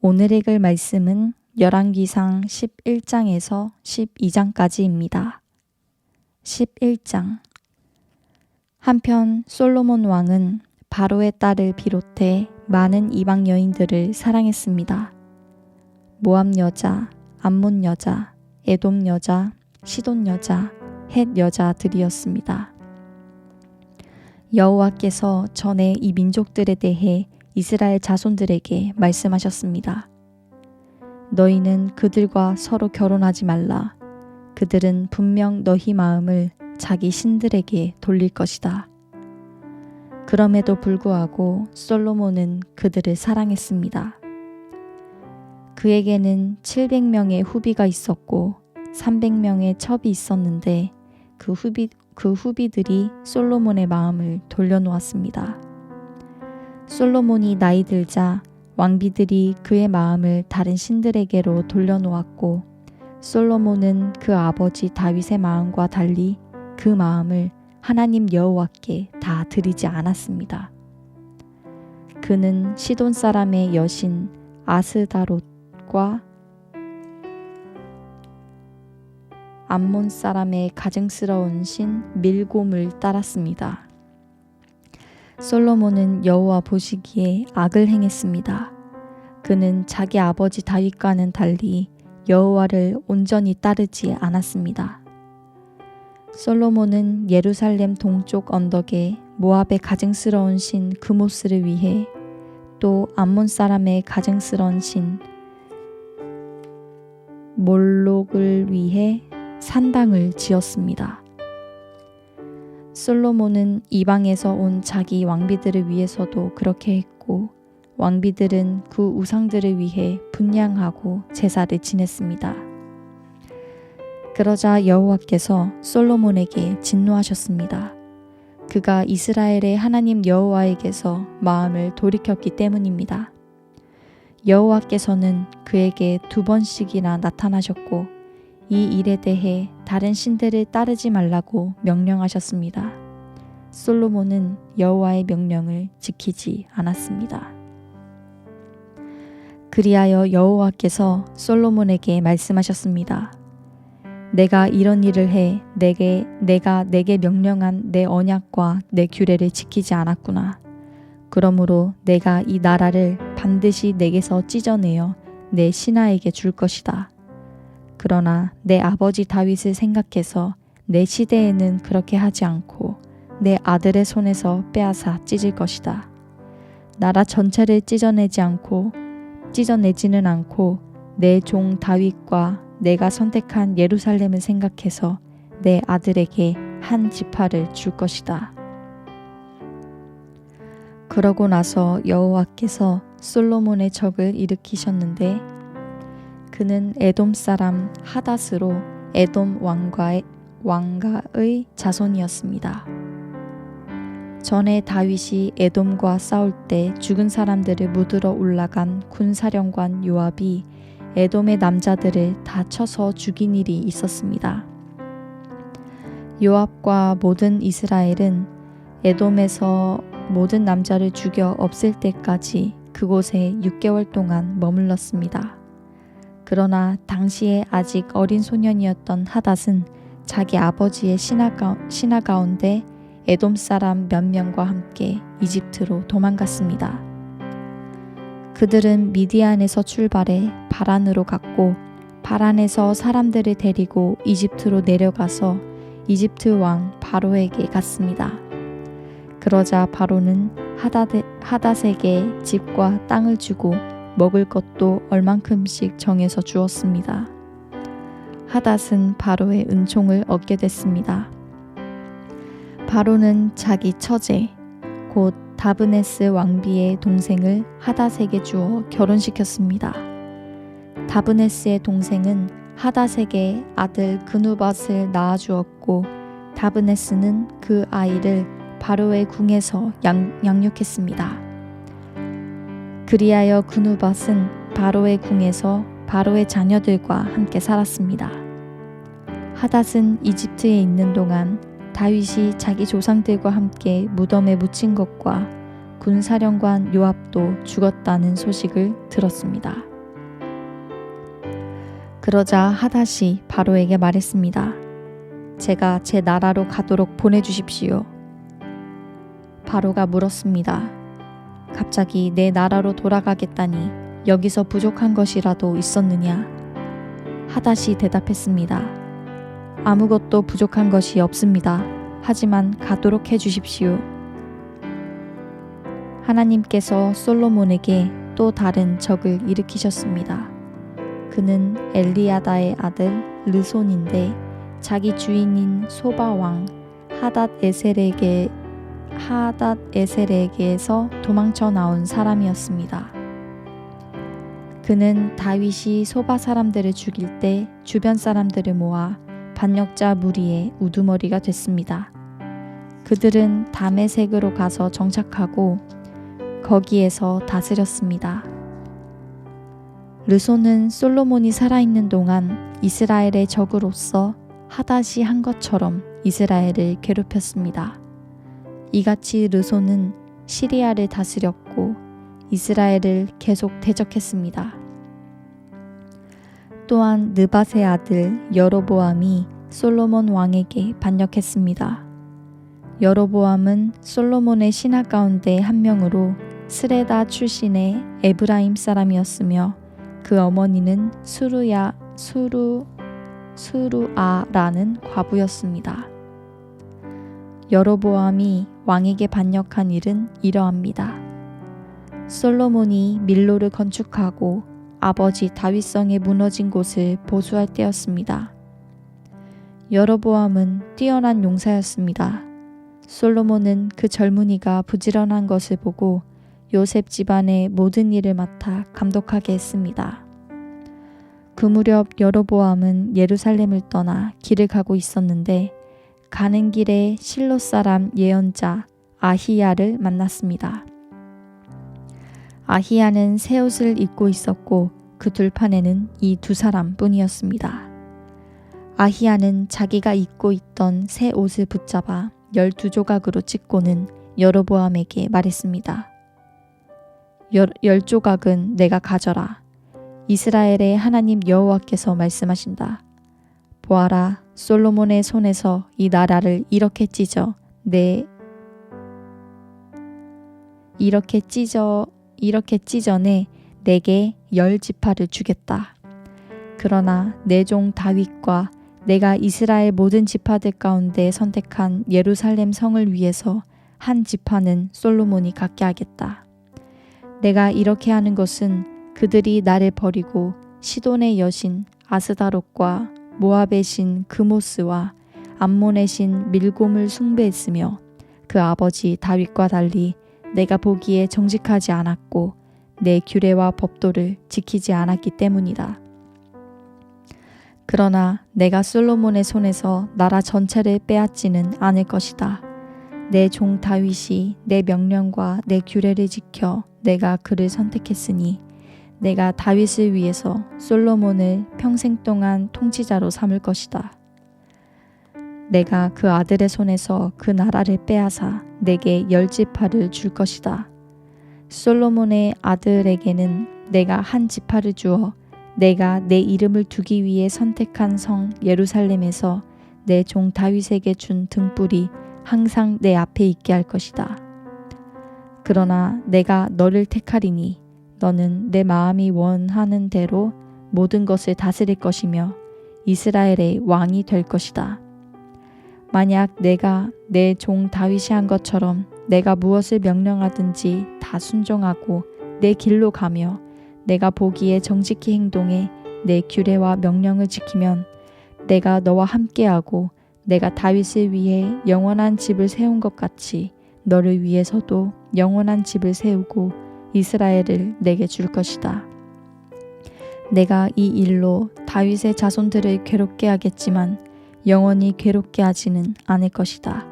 오늘 읽을 말씀은 열왕기상 11장에서 12장까지입니다. 11장. 한편 솔로몬 왕은 바로의 딸을 비롯해 많은 이방 여인들을 사랑했습니다. 모압 여자, 암몬 여자, 에돔 여자, 시돈 여자, 헷 여자들이었습니다. 여호와께서 전에 이 민족들에 대해 이스라엘 자손들에게 말씀하셨습니다. 너희는 그들과 서로 결혼하지 말라. 그들은 분명 너희 마음을 자기 신들에게 돌릴 것이다. 그럼에도 불구하고 솔로몬은 그들을 사랑했습니다. 그에게는 700명의 후비가 있었고 300명의 첩이 있었는데 그 후비들이 솔로몬의 마음을 돌려놓았습니다. 솔로몬이 나이 들자 왕비들이 그의 마음을 다른 신들에게로 돌려놓았고 솔로몬은 그 아버지 다윗의 마음과 달리 그 마음을 하나님 여호와께 다 드리지 않았습니다. 그는 시돈 사람의 여신 아스다롯과 암몬 사람의 가증스러운 신 밀곰을 따랐습니다. 솔로몬은 여호와 보시기에 악을 행했습니다. 그는 자기 아버지 다윗과는 달리 여호와를 온전히 따르지 않았습니다. 솔로몬은 예루살렘 동쪽 언덕에 모압의 가증스러운 신 그모스를 위해 또 암몬 사람의 가증스러운 신 몰록을 위해 산당을 지었습니다. 솔로몬은 이방에서 온 자기 왕비들을 위해서도 그렇게 했고 왕비들은 그 우상들을 위해 분향하고 제사를 지냈습니다. 그러자 여호와께서 솔로몬에게 진노하셨습니다. 그가 이스라엘의 하나님 여호와에게서 마음을 돌이켰기 때문입니다. 여호와께서는 그에게 2번씩이나 나타나셨고 이 일에 대해 다른 신들을 따르지 말라고 명령하셨습니다. 솔로몬은 여호와의 명령을 지키지 않았습니다. 그리하여 여호와께서 솔로몬에게 말씀하셨습니다. 내가 이런 일을 해 내가 내게 명령한 내 언약과 내 규례를 지키지 않았구나. 그러므로 내가 이 나라를 반드시 내게서 찢어내어 내 신하에게 줄 것이다. 그러나 내 아버지 다윗을 생각해서 내 시대에는 그렇게 하지 않고 내 아들의 손에서 빼앗아 찢을 것이다. 나라 전체를 찢어내지는 않고 내 종 다윗과 내가 선택한 예루살렘을 생각해서 내 아들에게 한 지파를 줄 것이다. 그러고 나서 여호와께서 솔로몬의 적을 일으키셨는데 그는 에돔 사람 하닷으로 에돔 왕가의 자손이었습니다. 전에 다윗이 에돔과 싸울 때 죽은 사람들을 묻으러 올라간 군사령관 요압이 에돔의 남자들을 다 쳐서 죽인 일이 있었습니다. 요압과 모든 이스라엘은 에돔에서 모든 남자를 죽여 없앨 때까지 그곳에 6개월 동안 머물렀습니다. 그러나 당시에 아직 어린 소년이었던 하닷은 자기 아버지의 신하 가운데 에돔 사람 몇 명과 함께 이집트로 도망갔습니다. 그들은 미디안에서 출발해 바란으로 갔고 바란에서 사람들을 데리고 이집트로 내려가서 이집트 왕 바로에게 갔습니다. 그러자 바로는 하닷에게 집과 땅을 주고 먹을 것도 얼만큼씩 정해서 주었습니다. 하닷은 바로의 은총을 얻게 됐습니다. 바로는 자기 처제 곧 다브네스 왕비의 동생을 하닷에게 주어 결혼시켰습니다. 다브네스의 동생은 하닷에게 아들 그누밧을 낳아주었고 다브네스는 그 아이를 바로의 궁에서 양육했습니다. 그리하여 그누밧은 바로의 궁에서 바로의 자녀들과 함께 살았습니다. 하닷은 이집트에 있는 동안 다윗이 자기 조상들과 함께 무덤에 묻힌 것과 군사령관 요압도 죽었다는 소식을 들었습니다. 그러자 하닷이 바로에게 말했습니다. 제가 제 나라로 가도록 보내주십시오. 바로가 물었습니다. 갑자기 내 나라로 돌아가겠다니 여기서 부족한 것이라도 있었느냐? 하닷이 대답했습니다. 아무것도 부족한 것이 없습니다. 하지만 가도록 해주십시오. 하나님께서 솔로몬에게 또 다른 적을 일으키셨습니다. 그는 엘리야다의 아들 르손인데 자기 주인인 소바 왕 하닷에셀에게서 도망쳐 나온 사람이었습니다. 그는 다윗이 소바 사람들을 죽일 때 주변 사람들을 모아 반역자 무리의 우두머리가 됐습니다. 그들은 다메섹으로 가서 정착하고 거기에서 다스렸습니다. 르손은 솔로몬이 살아있는 동안 이스라엘의 적으로서 하닷이 한 것처럼 이스라엘을 괴롭혔습니다. 이같이 르손은 시리아를 다스렸고 이스라엘을 계속 대적했습니다. 또한 느밧의 아들 여로보암이 솔로몬 왕에게 반역했습니다. 여로보암은 솔로몬의 신하 가운데 한 명으로 스레다 출신의 에브라임 사람이었으며 그 어머니는 수루아라는 과부였습니다. 여로보암이 왕에게 반역한 일은 이러합니다. 솔로몬이 밀로를 건축하고 아버지 다윗성에 무너진 곳을 보수할 때였습니다. 여로보암은 뛰어난 용사였습니다. 솔로몬은 그 젊은이가 부지런한 것을 보고 요셉 집안의 모든 일을 맡아 감독하게 했습니다. 그 무렵 여로보암은 예루살렘을 떠나 길을 가고 있었는데 가는 길에 실로 사람 예언자 아히야를 만났습니다. 아히야는 새 옷을 입고 있었고 그 들판에는 이 두 사람뿐이었습니다. 아히야는 자기가 입고 있던 새 옷을 붙잡아 12조각으로 찢고는 여로보암에게 말했습니다. 10조각은 내가 가져라. 이스라엘의 하나님 여호와께서 말씀하신다. 보아라, 솔로몬의 손에서 이 나라를 이렇게 찢어내 내게 10지파를 주겠다. 그러나 내 종 다윗과 내가 이스라엘 모든 지파들 가운데 선택한 예루살렘 성을 위해서 한 지파는 솔로몬이 갖게 하겠다. 내가 이렇게 하는 것은 그들이 나를 버리고 시돈의 여신 아스다롯과 모압의 신 그모스와 암몬의 신 밀곰을 숭배했으며 그 아버지 다윗과 달리 내가 보기에 정직하지 않았고 내 규례와 법도를 지키지 않았기 때문이다. 그러나 내가 솔로몬의 손에서 나라 전체를 빼앗지는 않을 것이다. 내 종 다윗이 내 명령과 내 규례를 지켜 내가 그를 선택했으니 내가 다윗을 위해서 솔로몬을 평생 동안 통치자로 삼을 것이다. 내가 그 아들의 손에서 그 나라를 빼앗아 내게 10지파를 줄 것이다. 솔로몬의 아들에게는 내가 한 지파를 주어 내가 내 이름을 두기 위해 선택한 성 예루살렘에서 내 종 다윗에게 준 등불이 항상 내 앞에 있게 할 것이다. 그러나 내가 너를 택하리니 너는 내 마음이 원하는 대로 모든 것을 다스릴 것이며 이스라엘의 왕이 될 것이다. 만약 내가 내 종 다윗이 한 것처럼 내가 무엇을 명령하든지 다 순종하고 내 길로 가며 내가 보기에 정직히 행동해 내 규례와 명령을 지키면 내가 너와 함께하고 내가 다윗을 위해 영원한 집을 세운 것 같이 너를 위해서도 영원한 집을 세우고 이스라엘을 내게 줄 것이다. 내가 이 일로 다윗의 자손들을 괴롭게 하겠지만 영원히 괴롭게 하지는 않을 것이다.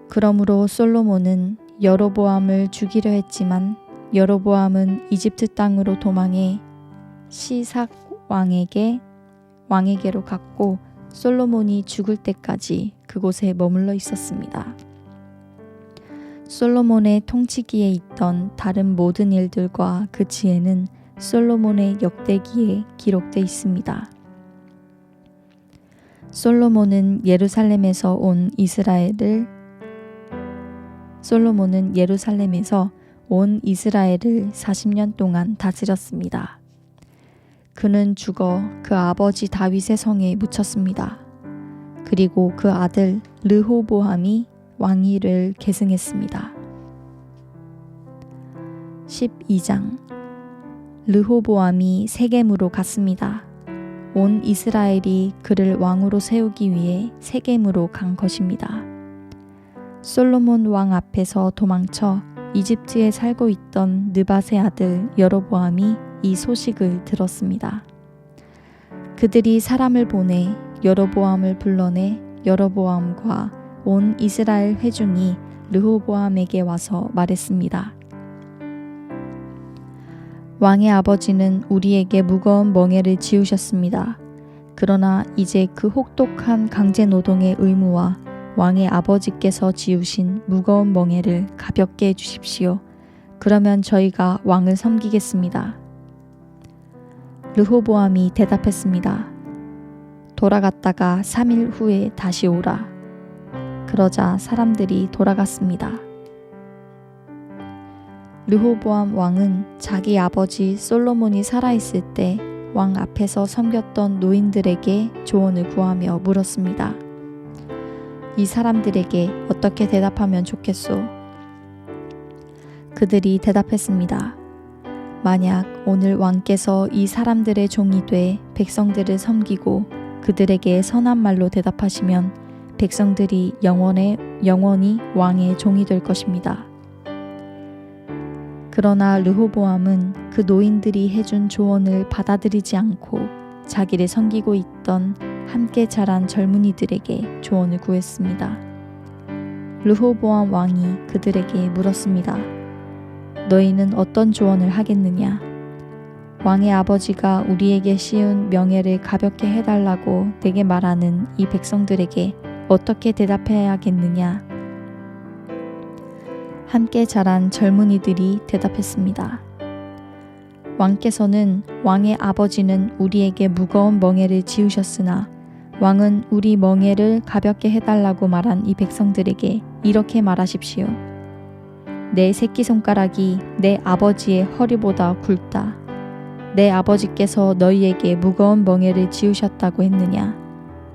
그러므로 솔로몬은 여로보암을 죽이려 했지만 여로보암은 이집트 땅으로 도망해 시삭 왕에게로 갔고 솔로몬이 죽을 때까지 그곳에 머물러 있었습니다. 솔로몬의 통치기에 있던 다른 모든 일들과 그 지혜는 솔로몬의 역대기에 기록되어 있습니다. 솔로몬은 예루살렘에서 온 이스라엘을 40년 동안 다스렸습니다. 그는 죽어 그 아버지 다윗의 성에 묻혔습니다. 그리고 그 아들 르호보암이 왕위를 계승했습니다. 12장 르호보암이 세겜으로 갔습니다. 온 이스라엘이 그를 왕으로 세우기 위해 세겜으로 간 것입니다. 솔로몬 왕 앞에서 도망쳐 이집트에 살고 있던 느밧의 아들 여로보암이 이 소식을 들었습니다. 그들이 사람을 보내 여로보암을 불러내 여로보암과 온 이스라엘 회중이 르호보암에게 와서 말했습니다. 왕의 아버지는 우리에게 무거운 멍에를 지우셨습니다. 그러나 이제 그 혹독한 강제 노동의 의무와 왕의 아버지께서 지우신 무거운 멍에를 가볍게 해주십시오. 그러면 저희가 왕을 섬기겠습니다. 르호보암이 대답했습니다. 돌아갔다가 3일 후에 다시 오라. 그러자 사람들이 돌아갔습니다. 르호보암 왕은 자기 아버지 솔로몬이 살아있을 때 왕 앞에서 섬겼던 노인들에게 조언을 구하며 물었습니다. 이 사람들에게 어떻게 대답하면 좋겠소? 그들이 대답했습니다. 만약 오늘 왕께서 이 사람들의 종이 돼 백성들을 섬기고 그들에게 선한 말로 대답하시면 백성들이 영원히 왕의 종이 될 것입니다. 그러나 르호보암은 그 노인들이 해준 조언을 받아들이지 않고 자기를 섬기고 있던 함께 자란 젊은이들에게 조언을 구했습니다. 르호보암 왕이 그들에게 물었습니다. 너희는 어떤 조언을 하겠느냐? 왕의 아버지가 우리에게 씌운 명예를 가볍게 해달라고 내게 말하는 이 백성들에게 어떻게 대답해야겠느냐? 함께 자란 젊은이들이 대답했습니다. 왕께서는 왕의 아버지는 우리에게 무거운 멍에를 지우셨으나 왕은 우리 멍에를 가볍게 해달라고 말한 이 백성들에게 이렇게 말하십시오. 내 새끼손가락이 내 아버지의 허리보다 굵다. 내 아버지께서 너희에게 무거운 멍에를 지우셨다고 했느냐?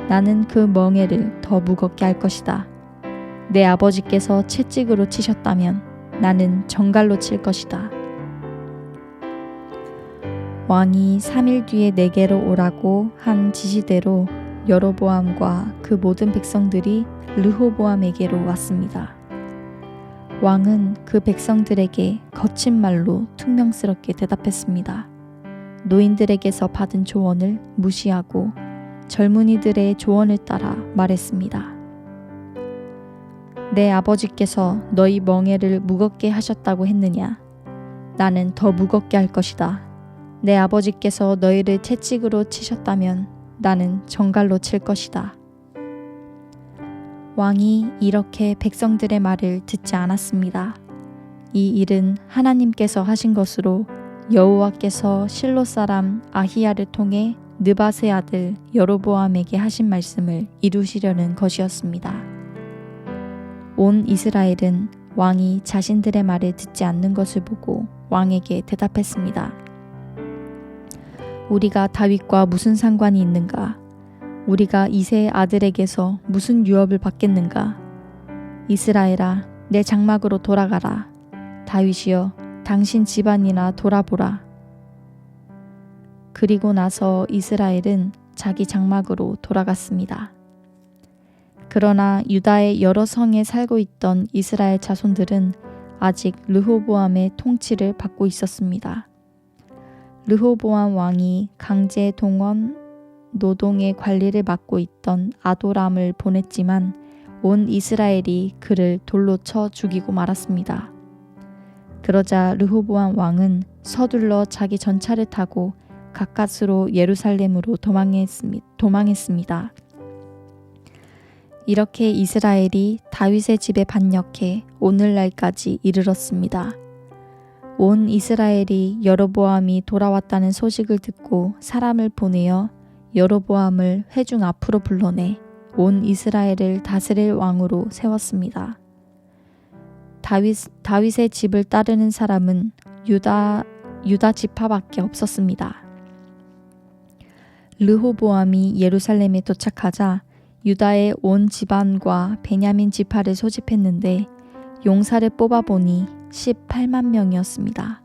나는 그 멍에를 더 무겁게 할 것이다. 내 아버지께서 채찍으로 치셨다면 나는 정갈로 칠 것이다. 왕이 3일 뒤에 내게로 오라고 한 지시대로 여로보암과 그 모든 백성들이 르호보암에게로 왔습니다. 왕은 그 백성들에게 거친 말로 퉁명스럽게 대답했습니다. 노인들에게서 받은 조언을 무시하고 젊은이들의 조언을 따라 말했습니다. 내 아버지께서 너희 멍에를 무겁게 하셨다고 했느냐? 나는 더 무겁게 할 것이다. 내 아버지께서 너희를 채찍으로 치셨다면 나는 정갈로 칠 것이다. 왕이 이렇게 백성들의 말을 듣지 않았습니다. 이 일은 하나님께서 하신 것으로 여호와께서 실로 사람 아히야를 통해 느밧의 아들 여로보암에게 하신 말씀을 이루시려는 것이었습니다. 온 이스라엘은 왕이 자신들의 말을 듣지 않는 것을 보고 왕에게 대답했습니다. 우리가 다윗과 무슨 상관이 있는가? 우리가 이새의 아들에게서 무슨 유업을 받겠는가? 이스라엘아, 내 장막으로 돌아가라. 다윗이여, 당신 집안이나 돌아보라. 그리고 나서 이스라엘은 자기 장막으로 돌아갔습니다. 그러나 유다의 여러 성에 살고 있던 이스라엘 자손들은 아직 르호보암의 통치를 받고 있었습니다. 르호보암 왕이 강제 동원 노동의 관리를 맡고 있던 아도람을 보냈지만 온 이스라엘이 그를 돌로 쳐 죽이고 말았습니다. 그러자 르호보암 왕은 서둘러 자기 전차를 타고 가까스로 예루살렘으로 도망했습니다. 이렇게 이스라엘이 다윗의 집에 반역해 오늘날까지 이르렀습니다. 온 이스라엘이 여로보암이 돌아왔다는 소식을 듣고 사람을 보내어 여로보암을 회중 앞으로 불러내 온 이스라엘을 다스릴 왕으로 세웠습니다. 다윗의 집을 따르는 사람은 유다 지파밖에 없었습니다. 르호보암이 예루살렘에 도착하자 유다의 온 집안과 베냐민 지파를 소집했는데 용사를 뽑아보니 18만 명이었습니다.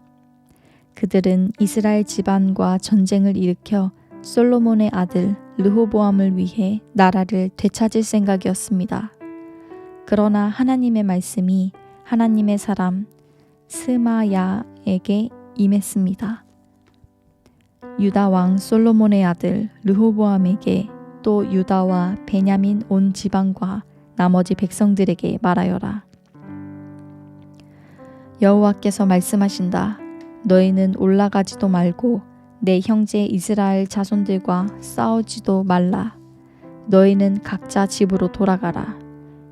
그들은 이스라엘 집안과 전쟁을 일으켜 솔로몬의 아들 르호보암을 위해 나라를 되찾을 생각이었습니다. 그러나 하나님의 말씀이 하나님의 사람 스마야에게 임했습니다. 유다 왕 솔로몬의 아들 르호보암에게 또 유다와 베냐민 온 지방과 나머지 백성들에게 말하여라. 여호와께서 말씀하신다. 너희는 올라가지도 말고 내 형제 이스라엘 자손들과 싸우지도 말라. 너희는 각자 집으로 돌아가라.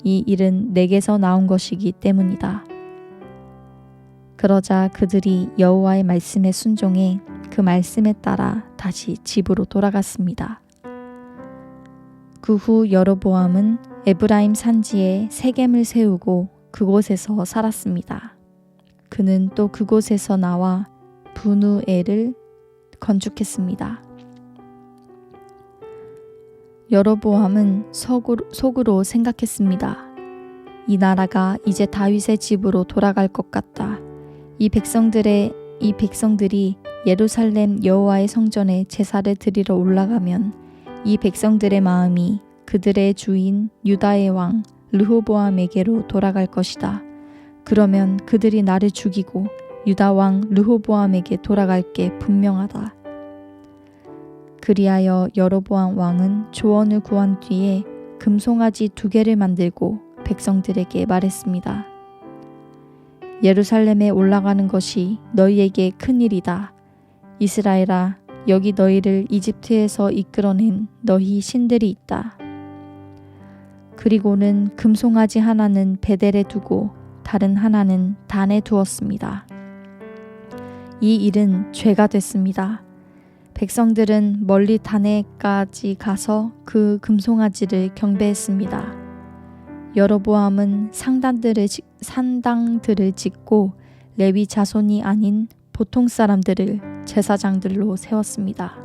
이 일은 내게서 나온 것이기 때문이다. 그러자 그들이 여호와의 말씀에 순종해 그 말씀에 따라 다시 집으로 돌아갔습니다. 그 후 여로보암은 에브라임 산지에 세겜을 세우고 그곳에서 살았습니다. 그는 또 그곳에서 나와 브누엘을 건축했습니다. 여로보암은 속으로 생각했습니다. 이 나라가 이제 다윗의 집으로 돌아갈 것 같다. 이 백성들이 예루살렘 여호와의 성전에 제사를 드리러 올라가면 이 백성들의 마음이 그들의 주인 유다의 왕 르호보암에게로 돌아갈 것이다. 그러면 그들이 나를 죽이고 유다 왕 르호보암에게 돌아갈 게 분명하다. 그리하여 여로보암 왕은 조언을 구한 뒤에 금송아지 2개를 만들고 백성들에게 말했습니다. 예루살렘에 올라가는 것이 너희에게 큰일이다. 이스라엘아, 여기 너희를 이집트에서 이끌어낸 너희 신들이 있다. 그리고는 금송아지 하나는 베델에 두고 다른 하나는 단에 두었습니다. 이 일은 죄가 됐습니다. 백성들은 멀리 단에까지 가서 그 금송아지를 경배했습니다. 여로보암은 산당들을 짓고 레위 자손이 아닌 보통 사람들을 제사장들로 세웠습니다.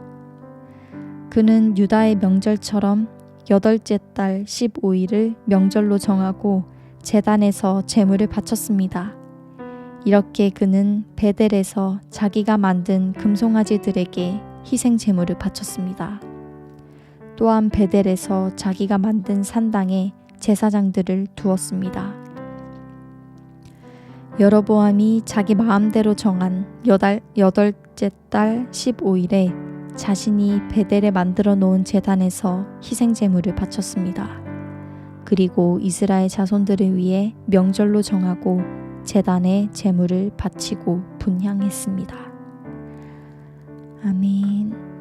그는 유다의 명절처럼 8째 달 15일을 명절로 정하고 제단에서 제물을 바쳤습니다. 이렇게 그는 베델에서 자기가 만든 금송아지들에게 희생 제물을 바쳤습니다. 또한 베델에서 자기가 만든 산당에 제사장들을 두었습니다. 여로보암이 자기 마음대로 정한 8째 달 15일에 자신이 베델에 만들어 놓은 제단에서 희생 제물을 바쳤습니다. 그리고 이스라엘 자손들을 위해 명절로 정하고 제단에 제물을 바치고 분향했습니다. 아멘.